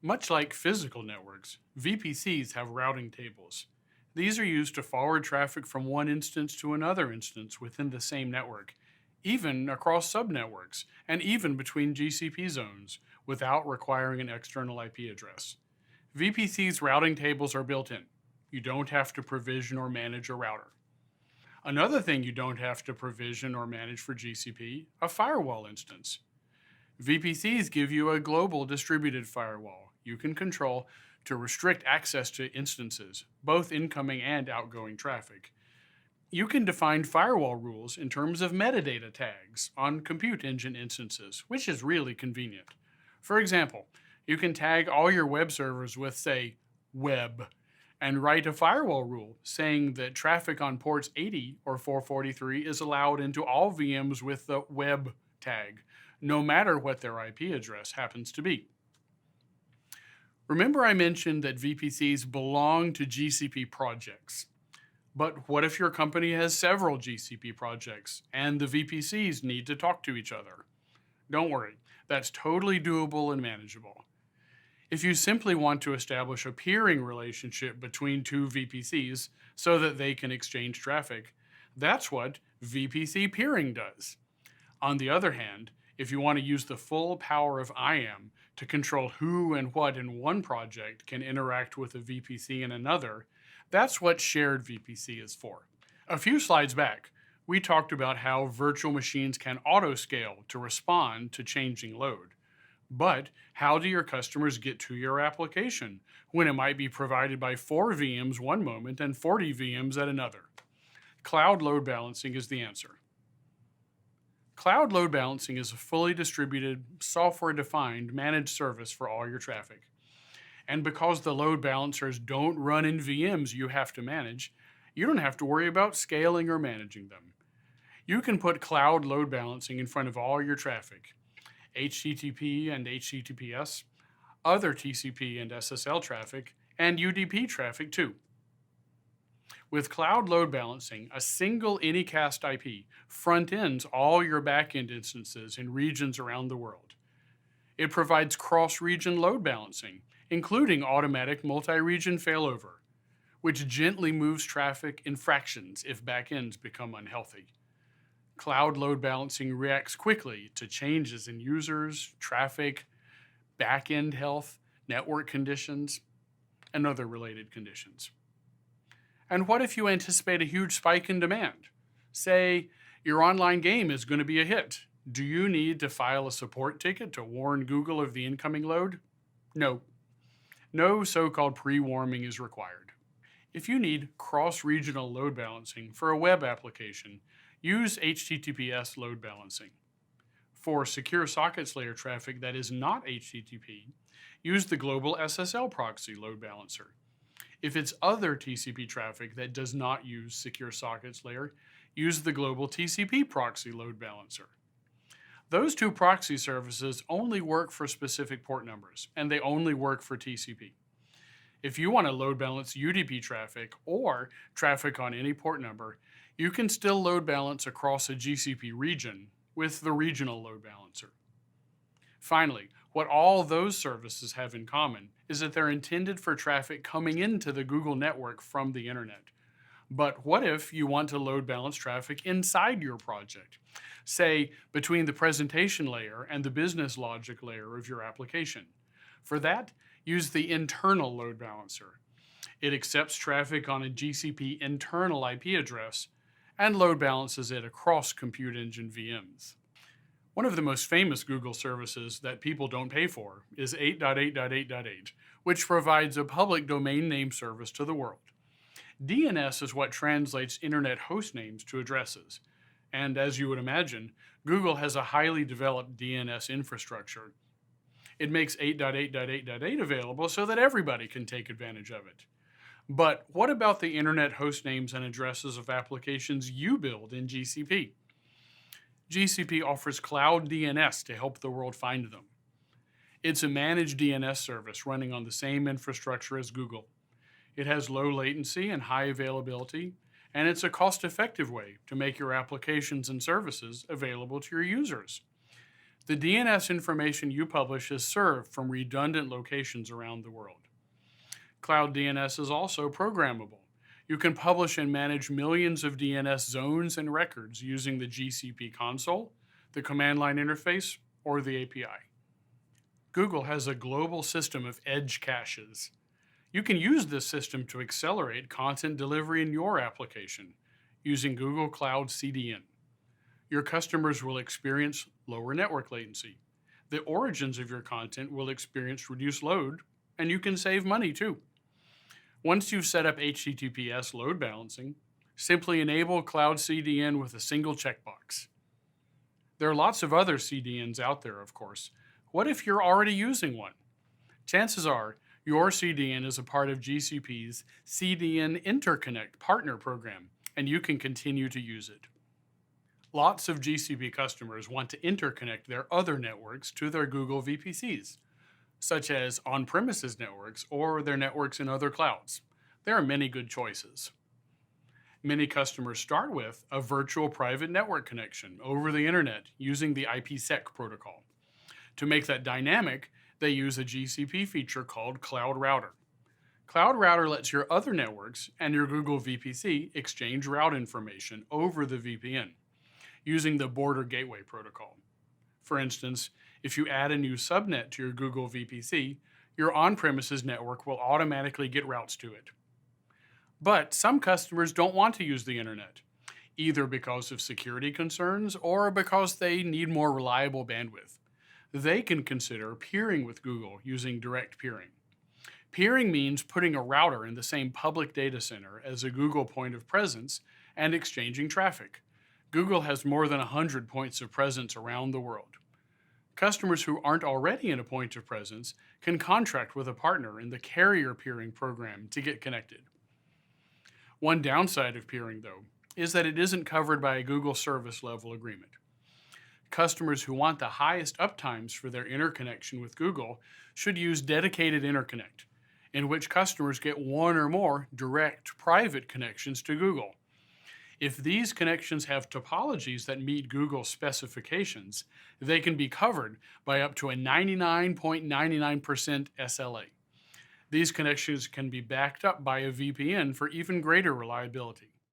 Much like physical networks, VPCs have routing tables. These are used to forward traffic from one instance to another instance within the same network, even across subnetworks, and even between GCP zones, without requiring an external IP address. VPC's routing tables are built in. You don't have to provision or manage a router. Another thing you don't have to provision or manage for GCP, a firewall instance. VPCs give you a global distributed firewall you can control to restrict access to instances, both incoming and outgoing traffic. You can define firewall rules in terms of metadata tags on compute engine instances, which is really convenient. For example, you can tag all your web servers with, say, web, and write a firewall rule saying that traffic on ports 80 or 443 is allowed into all VMs with the web tag, no matter what their IP address happens to be. Remember I mentioned that VPCs belong to GCP projects. But what if your company has several GCP projects and the VPCs need to talk to each other? Don't worry, that's totally doable and manageable. If you simply want to establish a peering relationship between two VPCs so that they can exchange traffic, that's what VPC peering does. On the other hand, if you want to use the full power of IAM to control who and what in one project can interact with a VPC in another, that's what shared VPC is for. A few slides back, we talked about how virtual machines can auto-scale to respond to changing load. But how do your customers get to your application when it might be provided by 4 VMs one moment and 40 VMs at another? Cloud load balancing is the answer. Cloud load balancing is a fully distributed, software-defined managed service for all your traffic. And because the load balancers don't run in VMs you have to manage, you don't have to worry about scaling or managing them. You can put cloud load balancing in front of all your traffic, HTTP and HTTPS, other TCP and SSL traffic, and UDP traffic too. With cloud load balancing, a single Anycast IP front-ends all your backend instances in regions around the world. It provides cross-region load balancing, including automatic multi-region failover, which gently moves traffic in fractions if backends become unhealthy. Cloud load balancing reacts quickly to changes in users, traffic, backend health, network conditions, and other related conditions. And what if you anticipate a huge spike in demand? Say, your online game is going to be a hit. Do you need to file a support ticket to warn Google of the incoming load? No. No so-called pre-warming is required. If you need cross-regional load balancing for a web application, use HTTPS load balancing. For secure sockets layer traffic that is not HTTP, use the global SSL proxy load balancer. If it's other TCP traffic that does not use secure sockets layer, use the global TCP proxy load balancer. Those two proxy services only work for specific port numbers, and they only work for TCP. If you want to load balance UDP traffic or traffic on any port number, you can still load balance across a GCP region with the regional load balancer. Finally, what all those services have in common is that they're intended for traffic coming into the Google network from the internet. But what if you want to load balance traffic inside your project? Say, between the presentation layer and the business logic layer of your application. For that, use the internal load balancer. It accepts traffic on a GCP internal IP address and load balances it across compute engine VMs. One of the most famous Google services that people don't pay for is 8.8.8.8, which provides a public domain name service to the world. DNS is what translates internet host names to addresses. And as you would imagine, Google has a highly developed DNS infrastructure. It makes 8.8.8.8 available so that everybody can take advantage of it. But what about the internet host names and addresses of applications you build in GCP? GCP offers Cloud DNS to help the world find them. It's a managed DNS service running on the same infrastructure as Google. It has low latency and high availability, and it's a cost-effective way to make your applications and services available to your users. The DNS information you publish is served from redundant locations around the world. Cloud DNS is also programmable. You can publish and manage millions of DNS zones and records using the GCP console, the command line interface, or the API. Google has a global system of edge caches. You can use this system to accelerate content delivery in your application using Google Cloud CDN. Your customers will experience lower network latency. The origins of your content will experience reduced load, and you can save money too. Once you've set up HTTPS load balancing, simply enable Cloud CDN with a single checkbox. There are lots of other CDNs out there, of course. What if you're already using one? Chances are your CDN is a part of GCP's CDN Interconnect partner program, and you can continue to use it. Lots of GCP customers want to interconnect their other networks to their Google VPCs, such as on-premises networks or their networks in other clouds. There are many good choices. Many customers start with a virtual private network connection over the internet using the IPsec protocol. To make that dynamic, they use a GCP feature called Cloud Router. Cloud Router lets your other networks and your Google VPC exchange route information over the VPN using the Border Gateway protocol. For instance, if you add a new subnet to your Google VPC, your on-premises network will automatically get routes to it. But some customers don't want to use the internet, either because of security concerns or because they need more reliable bandwidth. They can consider peering with Google using direct peering. Peering means putting a router in the same public data center as a Google point of presence and exchanging traffic. Google has more than 100 points of presence around the world. Customers who aren't already in a point of presence can contract with a partner in the carrier peering program to get connected. One downside of peering, though, is that it isn't covered by a Google service level agreement. Customers who want the highest uptimes for their interconnection with Google should use dedicated interconnect, in which customers get one or more direct private connections to Google. If these connections have topologies that meet Google's specifications, they can be covered by up to a 99.99% SLA. These connections can be backed up by a VPN for even greater reliability.